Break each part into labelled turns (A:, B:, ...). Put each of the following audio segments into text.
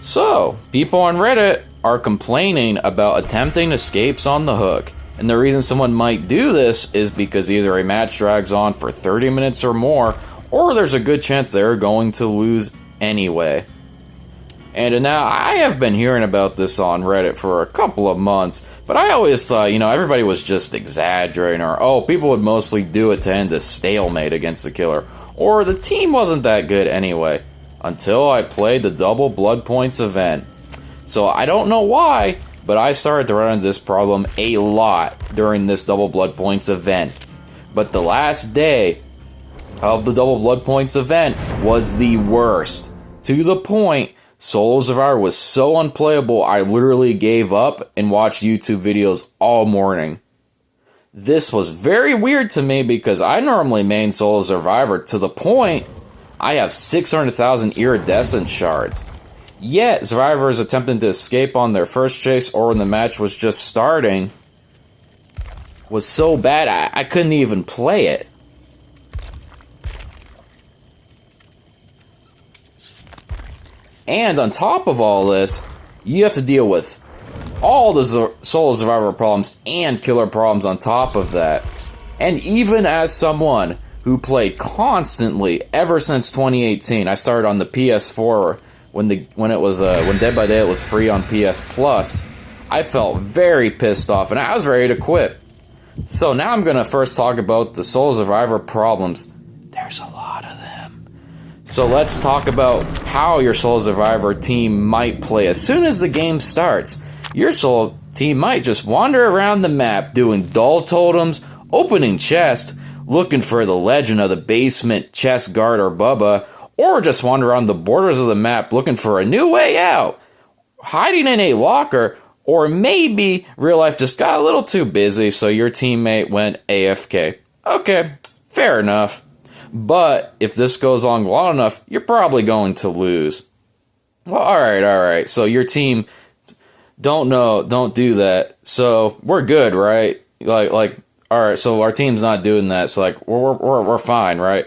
A: So, people on Reddit are complaining about attempting escapes on the hook. And the reason someone might do this is because either a match drags on for 30 minutes or more, or there's a good chance they're going to lose anyway. And now, I have been hearing about this on Reddit for a couple of months, but I always thought, everybody was just exaggerating, or, people would mostly do it to end a stalemate against the killer, or the team wasn't that good anyway, until I played the double blood points event. So I don't know why, but I started to run into this problem a lot during this double blood points event. But the last day of the double blood points event was the worst. To the point, Solo Survivor was so unplayable, I literally gave up and watched YouTube videos all morning. This was very weird to me because I normally main Solo Survivor to the point I have 600,000 iridescent shards. Yet, survivors attempting to escape on their first chase or when the match was just starting was so bad I couldn't even play it. And on top of all this, you have to deal with all the Solo Survivor problems and killer problems on top of that. And even as someone who played constantly ever since 2018, I started on the PS4 when Dead by Daylight was free on PS Plus. I felt very pissed off and I was ready to quit. So now I'm gonna first talk about the Solo Survivor problems. There's a lot of them. So let's talk about how your Solo Survivor team might play. As soon as the game starts, your solo team might just wander around the map doing dull totems, opening chests, looking for the legend of the basement chest guard or Bubba, or just wander around the borders of the map looking for a new way out, hiding in a locker, or maybe real life just got a little too busy so your teammate went AFK. Okay, fair enough. But if this goes on long enough, you're probably going to lose. Well, alright, so your team don't do that. So we're good, right? Like, alright, so our team's not doing that, so like we're fine, right?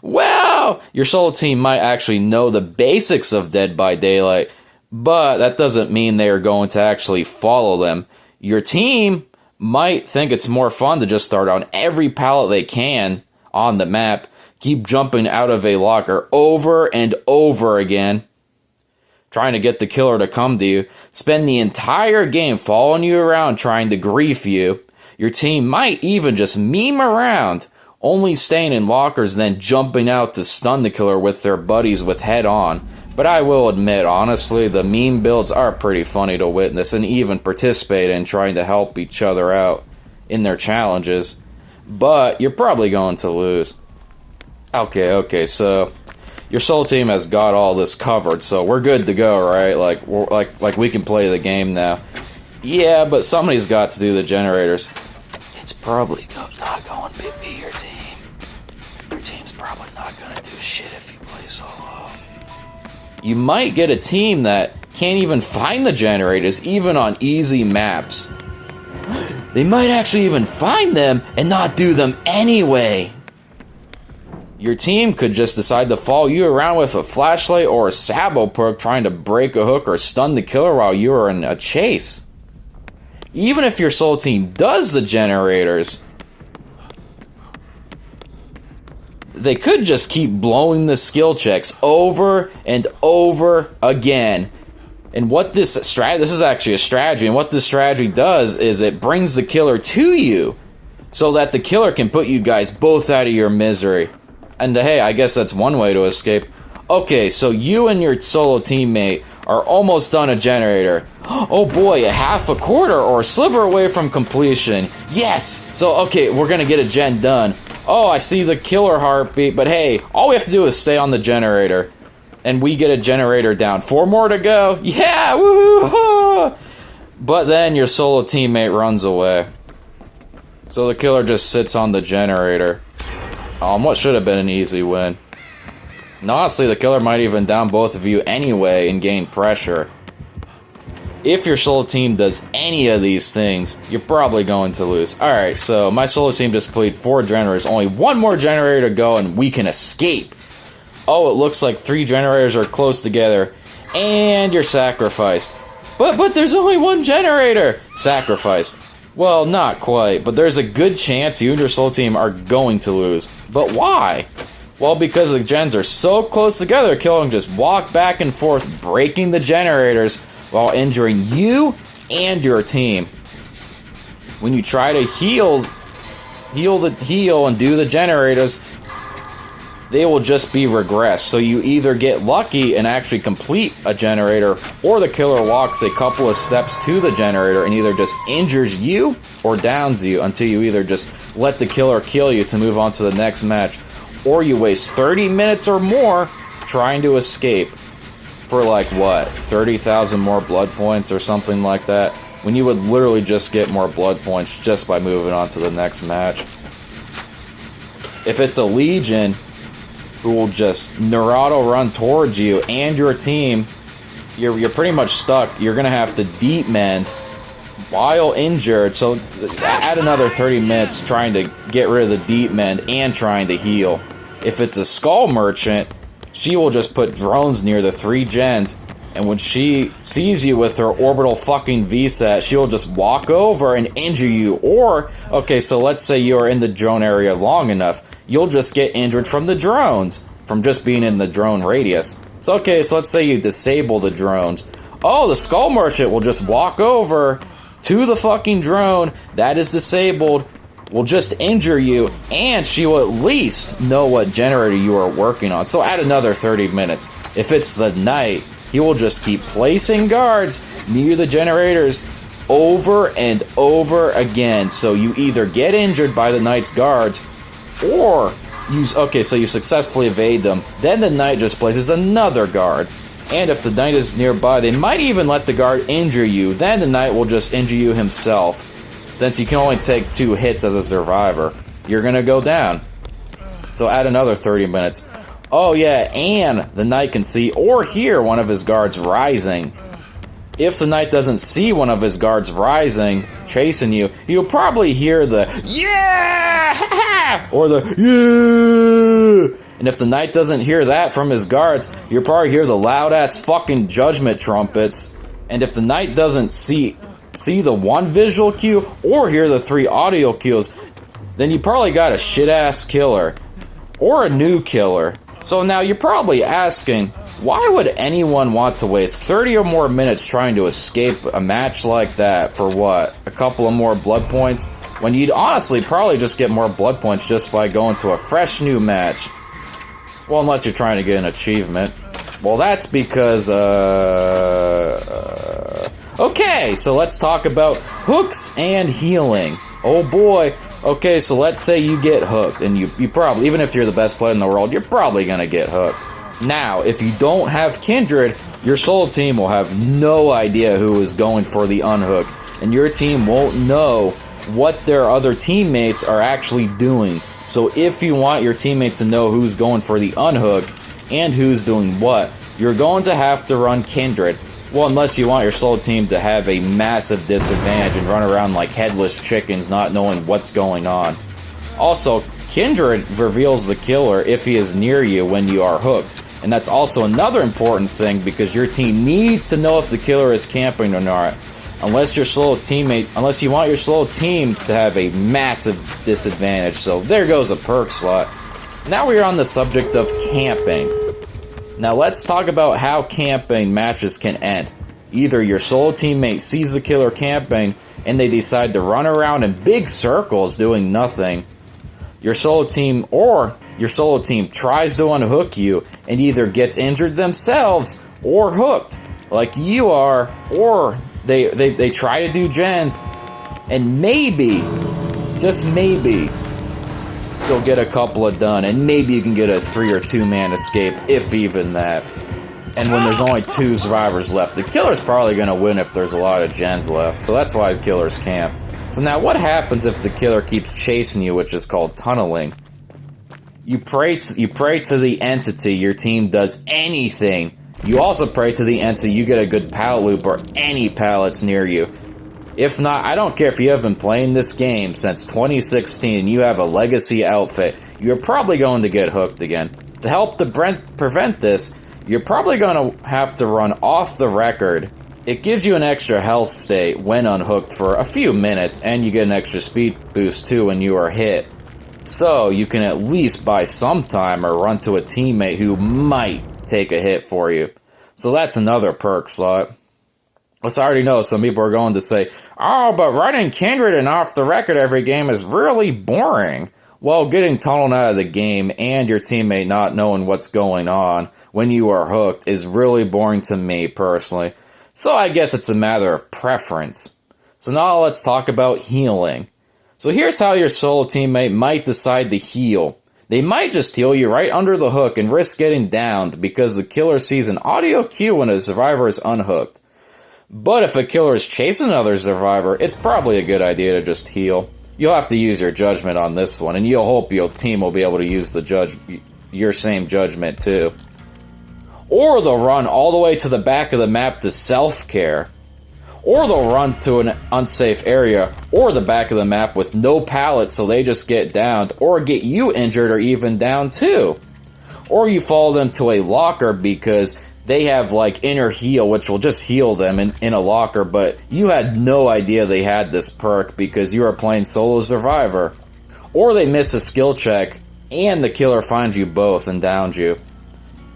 A: Well, your solo team might actually know the basics of Dead by Daylight, but that doesn't mean they are going to actually follow them. Your team might think it's more fun to just start on every pallet they can on the map, keep jumping out of a locker over and over again, trying to get the killer to come to you, spend the entire game following you around trying to grief you. Your team might even just meme around, only staying in lockers then jumping out to stun the killer with their buddies with head on. But I will admit, honestly, the meme builds are pretty funny to witness and even participate in, trying to help each other out in their challenges. But you're probably going to lose. Okay, so your solo team has got all this covered, so we're good to go, right? Like we can play the game now. Yeah, but somebody's got to do the generators. It's probably not going to be your team. Your team's probably not going to do shit if you play solo. You might get a team that can't even find the generators, even on easy maps. They might actually even find them and not do them anyway. Your team could just decide to follow you around with a flashlight or a sabo perk trying to break a hook or stun the killer while you are in a chase. Even if your solo team does the generators, they could just keep blowing the skill checks over and over again. And what this is actually a strategy, and what this strategy does is it brings the killer to you so that the killer can put you guys both out of your misery. And hey, I guess that's one way to escape. Okay, so you and your solo teammate are almost done a generator. Oh boy, a half a quarter or a sliver away from completion. Yes! So, okay, we're gonna get a gen done. Oh, I see the killer heartbeat, but hey, all we have to do is stay on the generator. And we get a generator down. 4 more to go. Yeah, woohoo! But then your solo teammate runs away. So the killer just sits on the generator. What should have been an easy win. And honestly, the killer might even down both of you anyway and gain pressure. If your solo team does any of these things, you're probably going to lose. Alright, so my solo team just completed 4 generators. Only 1 more generator to go and we can escape. Oh, it looks like 3 generators are close together. And you're sacrificed. But there's only one generator! Sacrificed. Well, not quite, but there's a good chance you and your soul team are going to lose. But why? Well, because the gens are so close together, Killer just walk back and forth, breaking the generators while injuring you and your team. When you try to heal and do the generators, they will just be regressed. So you either get lucky and actually complete a generator, or the killer walks a couple of steps to the generator and either just injures you or downs you until you either just let the killer kill you to move on to the next match, or you waste 30 minutes or more trying to escape for like what, 30,000 more blood points or something like that, when you would literally just get more blood points just by moving on to the next match. If it's a Legion who will just Naruto run towards you and your team, you're pretty much stuck. You're gonna have to deep mend while injured, so add another 30 minutes trying to get rid of the deep mend and trying to heal. If it's a Skull Merchant, she will just put drones near the 3 gens, and when she sees you with her orbital fucking VSAT, she'll just walk over and injure you. Or, okay, so let's say you're in the drone area long enough, you'll just get injured from the drones, from just being in the drone radius. So okay, so let's say you disable the drones. Oh, the Skull Merchant will just walk over to the fucking drone that is disabled, will just injure you, and she will at least know what generator you are working on. So add another 30 minutes. If it's the Knight, he will just keep placing guards near the generators over and over again. So you either get injured by the Knight's guards, or okay, so you successfully evade them. Then the Knight just places another guard. And if the Knight is nearby, they might even let the guard injure you. Then the Knight will just injure you himself. Since you can only take 2 hits as a survivor, you're gonna go down. So add another 30 minutes. Oh yeah, and the Knight can see or hear one of his guards rising. If the Knight doesn't see one of his guards rising, chasing you, you'll probably hear the yeah or the yeah. And if the Knight doesn't hear that from his guards, you'll probably hear the loud ass fucking judgment trumpets. And if the Knight doesn't see the 1 visual cue or hear the 3 audio cues, then you probably got a shit ass killer or a new killer. So now you're probably asking, why would anyone want to waste 30 or more minutes trying to escape a match like that for what? A couple of more blood points? When you'd honestly probably just get more blood points just by going to a fresh new match. Well, unless you're trying to get an achievement. Well, that's because, okay, so let's talk about hooks and healing. Oh boy. Okay, so let's say you get hooked, and you probably, even if you're the best player in the world, you're probably gonna get hooked. Now, if you don't have Kindred, your soul team will have no idea who is going for the unhook, and your team won't know what their other teammates are actually doing. So if you want your teammates to know who's going for the unhook and who's doing what, you're going to have to run Kindred. Well, unless you want your soul team to have a massive disadvantage and run around like headless chickens not knowing what's going on. Also, Kindred reveals the killer if he is near you when you are hooked. And that's also another important thing because your team needs to know if the killer is camping or not. Unless you want your slow team to have a massive disadvantage. So there goes a perk slot. Now we are on the subject of camping. Now let's talk about how camping matches can end. Either your solo teammate sees the killer camping and they decide to run around in big circles doing nothing. Your solo team tries to unhook you and either gets injured themselves or hooked like you are, or they try to do gens and maybe, just maybe, you'll get a couple of done, and maybe you can get a 3 or 2 man escape, if even that. And when there's only 2 survivors left, the killer's probably gonna win if there's a lot of gens left, so that's why the killers camp. So now what happens if the killer keeps chasing you, which is called tunneling? You pray to the entity your team does anything. You also pray to the entity you get a good pallet loop or any pallets near you. If not, I don't care if you have been playing this game since 2016 and you have a legacy outfit, you're probably going to get hooked again. To help prevent this, you're probably gonna have to run off the record. It gives you an extra health state when unhooked for a few minutes, and you get an extra speed boost too when you are hit. So you can at least buy some time or run to a teammate who might take a hit for you. So that's another perk slot. So I already know some people are going to say, oh, but running Kindred and off the record every game is really boring. Well, getting tunneled out of the game and your teammate not knowing what's going on when you are hooked is really boring to me personally. So I guess it's a matter of preference. So now let's talk about healing. So here's how your solo teammate might decide to heal. They might just heal you right under the hook and risk getting downed because the killer sees an audio cue when a survivor is unhooked. But if a killer is chasing another survivor, it's probably a good idea to just heal. You'll have to use your judgment on this one, and you'll hope your team will be able to use your same judgment too. Or they'll run all the way to the back of the map to self-care. Or they'll run to an unsafe area or the back of the map with no pallets so they just get downed or get you injured or even down too. Or you follow them to a locker because they have like inner heal, which will just heal them in a locker, but you had no idea they had this perk because you were playing solo survivor. Or they miss a skill check and the killer finds you both and downs you.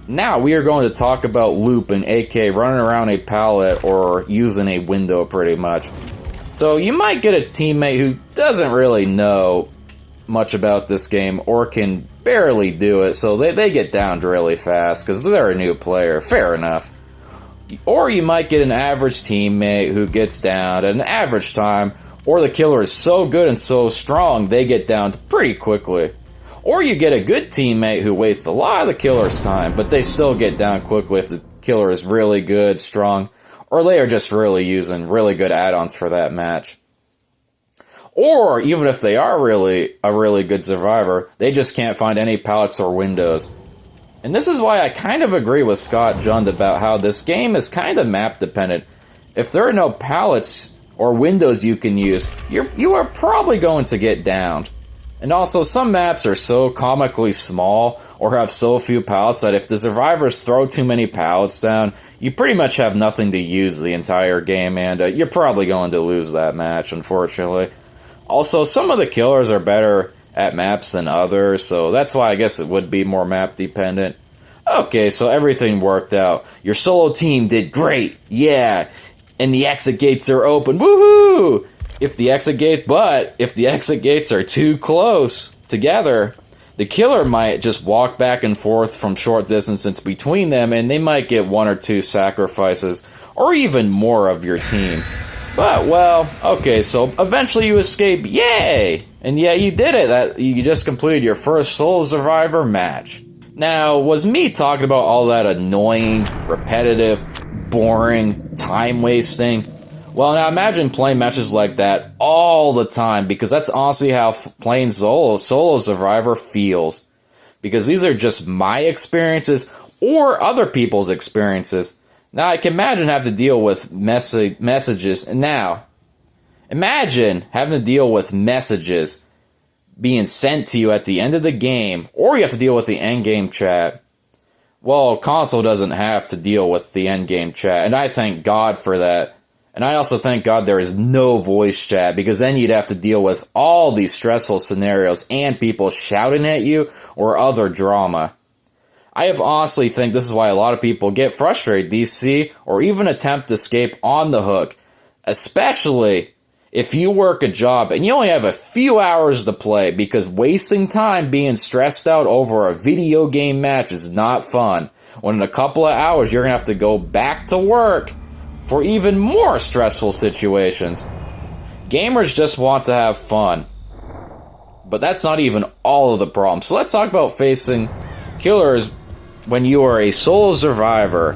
A: Now we are going to talk about looping, aka running around a pallet or using a window pretty much. So you might get a teammate who doesn't really know much about this game or can barely do it, so they get downed really fast because they're a new player. Fair enough. Or you might get an average teammate who gets downed at an average time, or the killer is so good and so strong they get downed pretty quickly. Or you get a good teammate who wastes a lot of the killer's time, but they still get down quickly if the killer is really good, strong, or they are just really using really good add-ons for that match. Or even if they are really a really good survivor, they just can't find any pallets or windows. And this is why I kind of agree with Scott Jund about how this game is kind of map dependent. If there are no pallets or windows you can use, you are probably going to get downed. And also, some maps are so comically small or have so few pallets that if the survivors throw too many pallets down, you pretty much have nothing to use the entire game, and you're probably going to lose that match, unfortunately. Also, some of the killers are better at maps than others, so that's why I guess it would be more map dependent. Okay, so everything worked out. Your solo team did great, yeah, and the exit gates are open, woohoo! If the exit gates are too close together, the killer might just walk back and forth from short distances between them, and they might get one or two sacrifices, or even more of your team. But, well, okay, so eventually you escape, yay! And yeah, you did it, you just completed your first solo survivor match. Now, was me talking about all that annoying, repetitive, boring, time wasting? Well, now imagine playing matches like that all the time, because that's honestly how playing solo survivor feels. Because these are just my experiences or other people's experiences. Now, I can imagine having to deal with messages. And now, imagine having to deal with messages being sent to you at the end of the game, or you have to deal with the end-game chat. Well, console doesn't have to deal with the end-game chat, and I thank God for that. And I also thank God there is no voice chat, because then you'd have to deal with all these stressful scenarios and people shouting at you or other drama. I have honestly think this is why a lot of people get frustrated, DC, or even attempt to escape on the hook. Especially if you work a job and you only have a few hours to play, because wasting time being stressed out over a video game match is not fun. When in a couple of hours you're going to have to go back to work for even more stressful situations. Gamers just want to have fun. But that's not even all of the problem. So let's talk about facing killers when you are a solo survivor.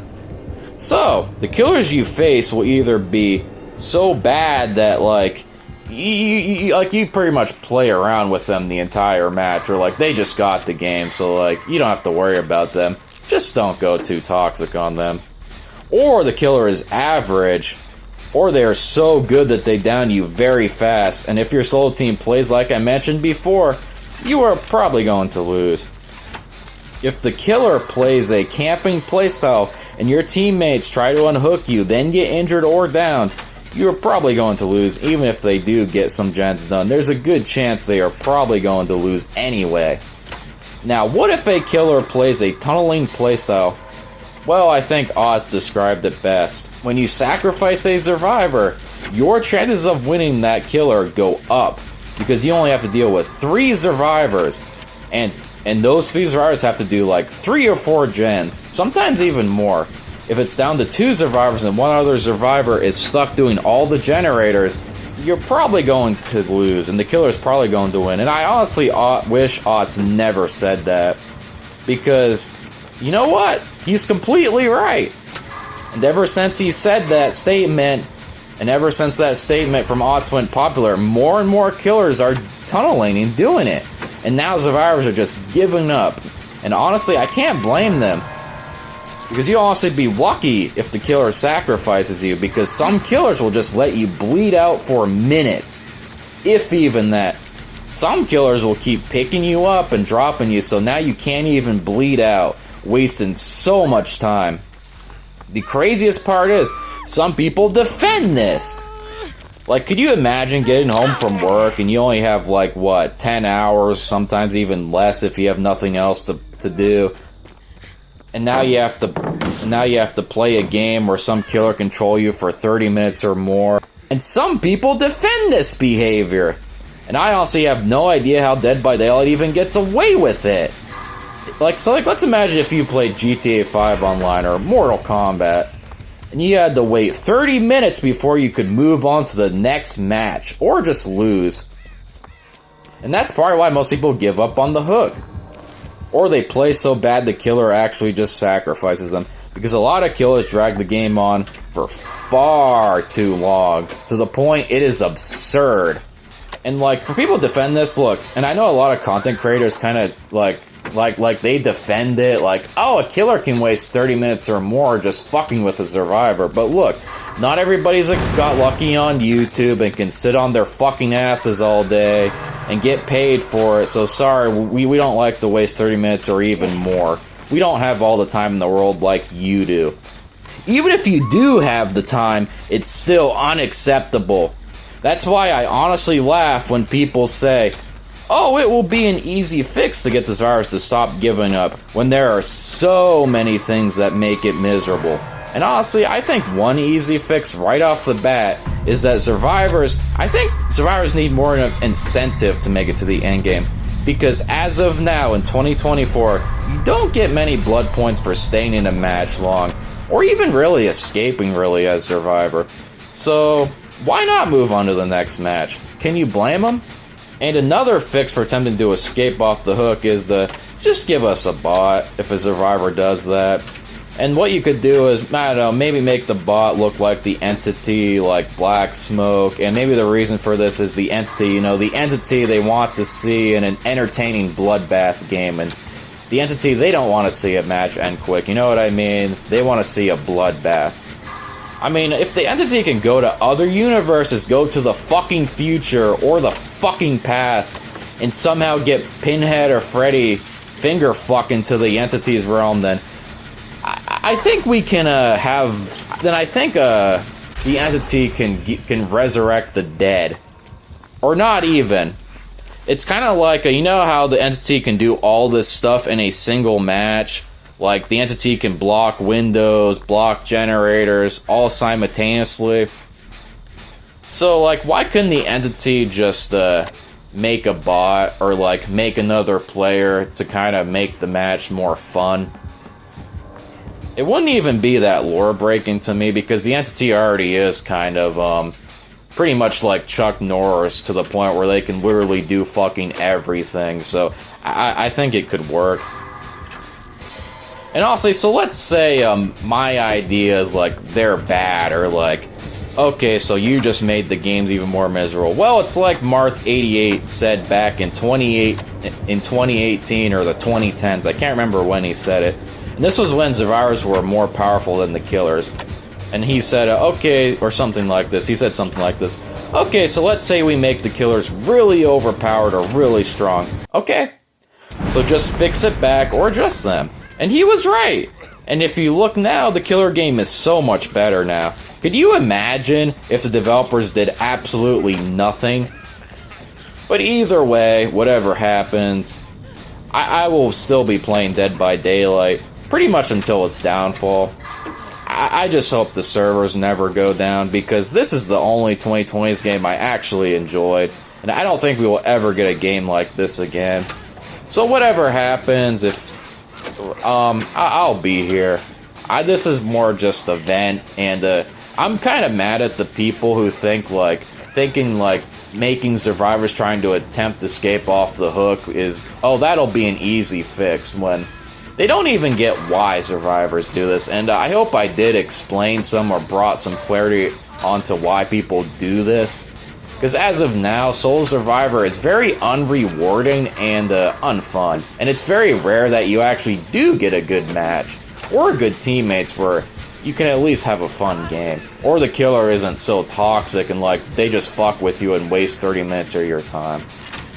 A: So, the killers you face will either be so bad that, like, you pretty much play around with them the entire match, or, like, they just got the game, so, like, you don't have to worry about them. Just don't go too toxic on them. Or the killer is average, or they are so good that they down you very fast, and if your solo team plays like I mentioned before, you are probably going to lose. If the killer plays a camping playstyle and your teammates try to unhook you, then get injured or downed, you're probably going to lose. Even if they do get some gens done, there's a good chance they are probably going to lose anyway. Now, what if a killer plays a tunneling playstyle? Well, I think odds described it best. When you sacrifice a survivor, your chances of winning that killer go up, because you only have to deal with 3 survivors, and those 3 survivors have to do like 3 or 4 gens, sometimes even more. If it's down to 2 survivors and 1 other survivor is stuck doing all the generators, you're probably going to lose, and the killer's probably going to win. And I honestly wish Ots never said that, because, you know what? He's completely right. And ever since he said that statement, and ever since that statement from Ots went popular, more and more killers are tunneling and doing it. And now survivors are just giving up. And honestly, I can't blame them. Because you'll honestly be lucky if the killer sacrifices you, because some killers will just let you bleed out for minutes. If even that. Some killers will keep picking you up and dropping you, so now you can't even bleed out, wasting so much time. The craziest part is, some people defend this. Like, could you imagine getting home from work and you only have, like, what, 10 hours, sometimes even less if you have nothing else to do? And now you have to play a game where some killer control you for 30 minutes or more. And some people defend this behavior. And I honestly have no idea how Dead by Daylight even gets away with it. Like, let's imagine if you played GTA 5 online or Mortal Kombat, and you had to wait 30 minutes before you could move on to the next match, or just lose. And that's probably why most people give up on the hook. Or they play so bad the killer actually just sacrifices them. Because a lot of killers drag the game on for far too long, to the point it is absurd. And like, for people to defend this, look, and I know a lot of content creators kind of like they defend it, like, oh, a killer can waste 30 minutes or more just fucking with a survivor. But look, not everybody's got lucky on YouTube and can sit on their fucking asses all day and get paid for it. So sorry, we don't like to waste 30 minutes or even more. We don't have all the time in the world like you do. Even if you do have the time, it's still unacceptable. That's why I honestly laugh when people say, oh, it will be an easy fix to get the survivors to stop giving up, when there are so many things that make it miserable. And honestly, I think one easy fix right off the bat is that survivors need more of an incentive to make it to the end game. Because as of now, in 2024, you don't get many blood points for staying in a match long, or even really escaping really as survivor. So, why not move on to the next match? Can you blame them? And another fix for attempting to escape off the hook is to just give us a bot if a survivor does that. And what you could do is, I don't know, maybe make the bot look like the entity, like Black Smoke, and maybe the reason for this is the entity, you know, the entity they want to see in an entertaining bloodbath game, and the entity, they don't want to see a match end quick, you know what I mean? They want to see a bloodbath. I mean, if the entity can go to other universes, go to the fucking future, or the fucking past, and somehow get Pinhead or Freddy finger fucking to the entity's realm, then I think we can the entity can resurrect the dead, or not even. It's kind of like you know how the entity can do all this stuff in a single match. Like the entity can block windows, block generators, all simultaneously. So like, why couldn't the entity just make a bot or like make another player to kind of make the match more fun? It wouldn't even be that lore breaking to me, because the entity already is kind of pretty much like Chuck Norris, to the point where they can literally do fucking everything. So I think it could work. And honestly, so let's say my idea is like they're bad, or like, okay, so you just made the games even more miserable. Well, it's like Marth88 said back in 2018 or the 2010s. I can't remember when he said it. And this was when survivors were more powerful than the killers. And he said, okay, or something like this. He said something like this. Okay, so let's say we make the killers really overpowered or really strong. Okay. So just fix it back or adjust them. And he was right. And if you look now, the killer game is so much better now. Could you imagine if the developers did absolutely nothing? But either way, whatever happens, I will still be playing Dead by Daylight pretty much until its downfall. I just hope the servers never go down, because this is the only 2020s game I actually enjoyed, and I don't think we will ever get a game like this again. So whatever happens, if I'll be here. This is more just a vent, and I'm kind of mad at the people who thinking making survivors trying to attempt to escape off the hook is, oh, that'll be an easy fix, when they don't even get why survivors do this. And I hope I did explain some or brought some clarity onto why people do this. Because as of now, Solo Survivor is very unrewarding and unfun. And it's very rare that you actually do get a good match or good teammates where you can at least have a fun game. Or the killer isn't so toxic and they just fuck with you and waste 30 minutes of your time.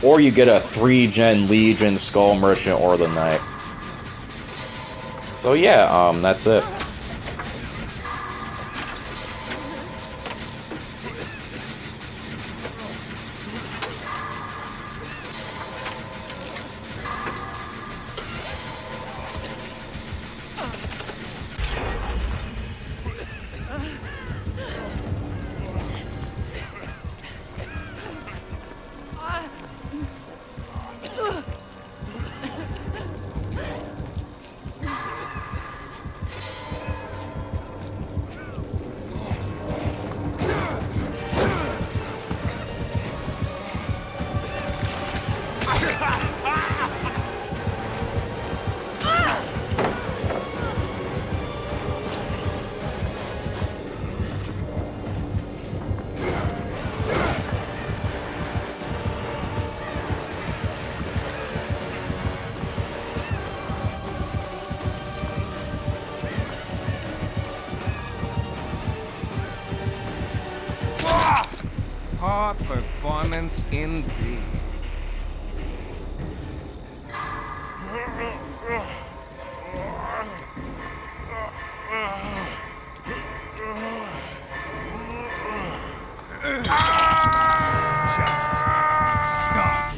A: Or you get a 3-gen Legion, Skull Merchant, or the Knight. So yeah, that's it.
B: Hot performance indeed. Just stop.